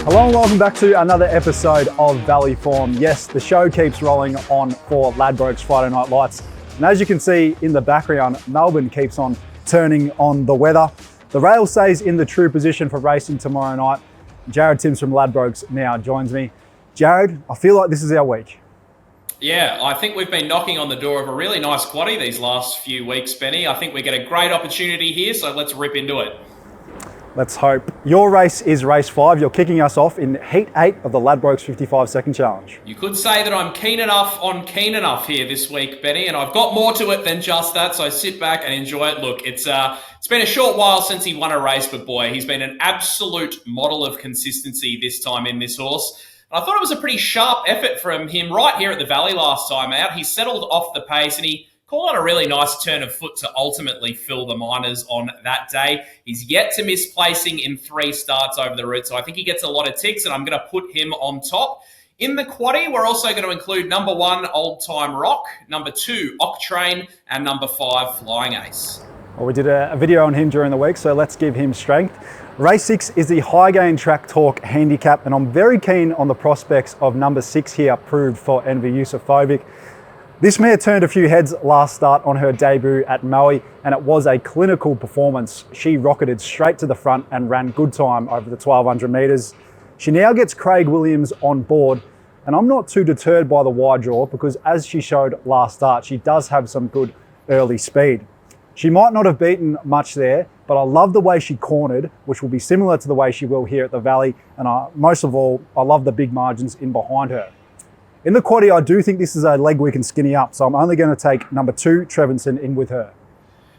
Hello and welcome back to another episode of Valley Form. Yes, the show keeps rolling on for Ladbrokes Friday Night Lights. And as you can see in the background, Melbourne keeps on turning on the weather. The rail stays in the true position for racing tomorrow night. Jared Timms from Ladbrokes now joins me. Jared, I feel like this is our week. Yeah, I think we've been knocking on the door of a really nice quaddie these last few weeks, Benny. I think we get a great opportunity here, so let's rip into it. Let's hope. Your race is race 5. You're kicking us off in Heat 8 of the Ladbrokes 55-second challenge. You could say that I'm keen enough here this week, Benny, and I've got more to it than just that, so sit back and enjoy it. Look, it's been a short while since he won a race, but boy, he's been an absolute model of consistency this time in this horse. And I thought it was a pretty sharp effort from him right here at the Valley last time out. He settled off the pace and he called on a really nice turn of foot to ultimately fill the minors on that day. He's yet to miss placing in 3 starts over the route, so I think he gets a lot of ticks, and I'm going to put him on top. In the quaddie, we're also going to include number 1, Old Time Rock, number 2, Octrain, and number 5, Flying Ace. Well, we did a video on him during the week, so let's give him strength. Race 6 is the High Gain Track Talk handicap, and I'm very keen on the prospects of number 6 here, Proved for Enver Yusufovic. This mare turned a few heads last start on her debut at Maui, and it was a clinical performance. She rocketed straight to the front and ran good time over the 1200 metres. She now gets Craig Williams on board, and I'm not too deterred by the wide draw because, as she showed last start, she does have some good early speed. She might not have beaten much there, but I love the way she cornered, which will be similar to the way she will here at the Valley, and most of all, I love the big margins in behind her. In the quaddie, I do think this is a leg we can skinny up, so I'm only going to take number 2, Trevinson, in with her.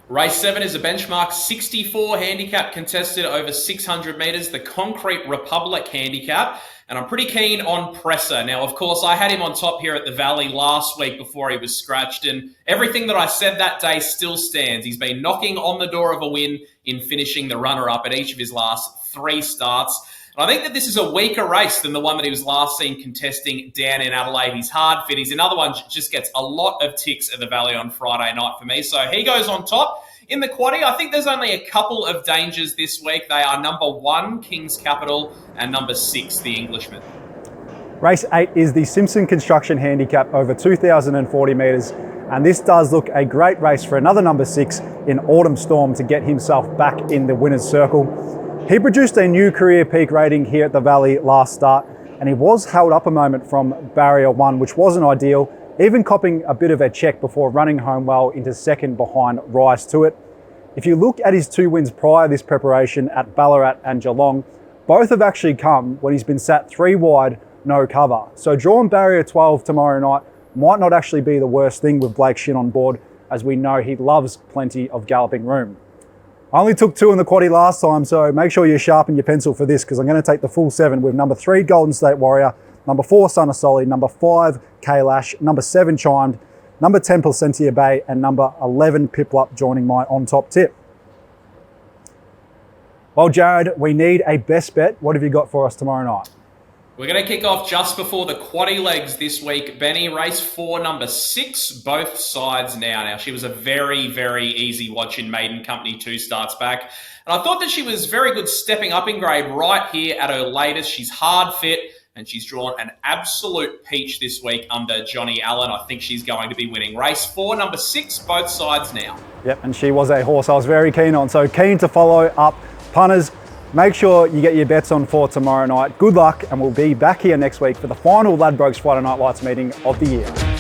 Race 7 is a benchmark 64 handicap contested over 600 metres, the Concrete Republic handicap, and I'm pretty keen on Presser. Now, of course, I had him on top here at the Valley last week before he was scratched, and everything that I said that day still stands. He's been knocking on the door of a win in finishing the runner-up at each of his last 3 starts. I think that this is a weaker race than the one that he was last seen contesting down in Adelaide. He's hard fit. He's another one that just gets a lot of ticks at the Valley on Friday night for me. So he goes on top. In the quaddie, I think there's only a couple of dangers this week. They are number 1, King's Capital, and number 6, the Englishman. Race 8 is the Simpson Construction handicap over 2,040 metres, and this does look a great race for another number 6 in Autumn Storm to get himself back in the winner's circle. He produced a new career peak rating here at the Valley last start, and he was held up a moment from barrier 1, which wasn't ideal, even copping a bit of a check before running home well into second behind Rise to It. If you look at his 2 wins prior this preparation at Ballarat and Geelong, both have actually come when he's been sat 3 wide, no cover. So drawing barrier 12 tomorrow night might not actually be the worst thing with Blake Shinn on board, as we know he loves plenty of galloping room. I only took 2 in the quaddie last time, so make sure you sharpen your pencil for this because I'm going to take the full 7 with number 3, Golden State Warrior, number 4, Son of Solly, number 5, Kailash, number 7, Chimed, number 10, Placentia Bay, and number 11, Piplup joining my on-top tip. Well, Jared, we need a best bet. What have you got for us tomorrow night? We're going to kick off just before the quaddie legs this week, Benny. Race 4, number 6, both sides now. Now, she was a very, very easy watch in maiden company 2 starts back. And I thought that she was very good stepping up in grade right here at her latest. She's hard fit and she's drawn an absolute peach this week under Johnny Allen. I think she's going to be winning. Race 4, number 6, both sides now. Yep, and she was a horse I was very keen on. So keen to follow up. Punters, make sure you get your bets on for tomorrow night. Good luck, and we'll be back here next week for the final Ladbrokes Friday Night Lights meeting of the year.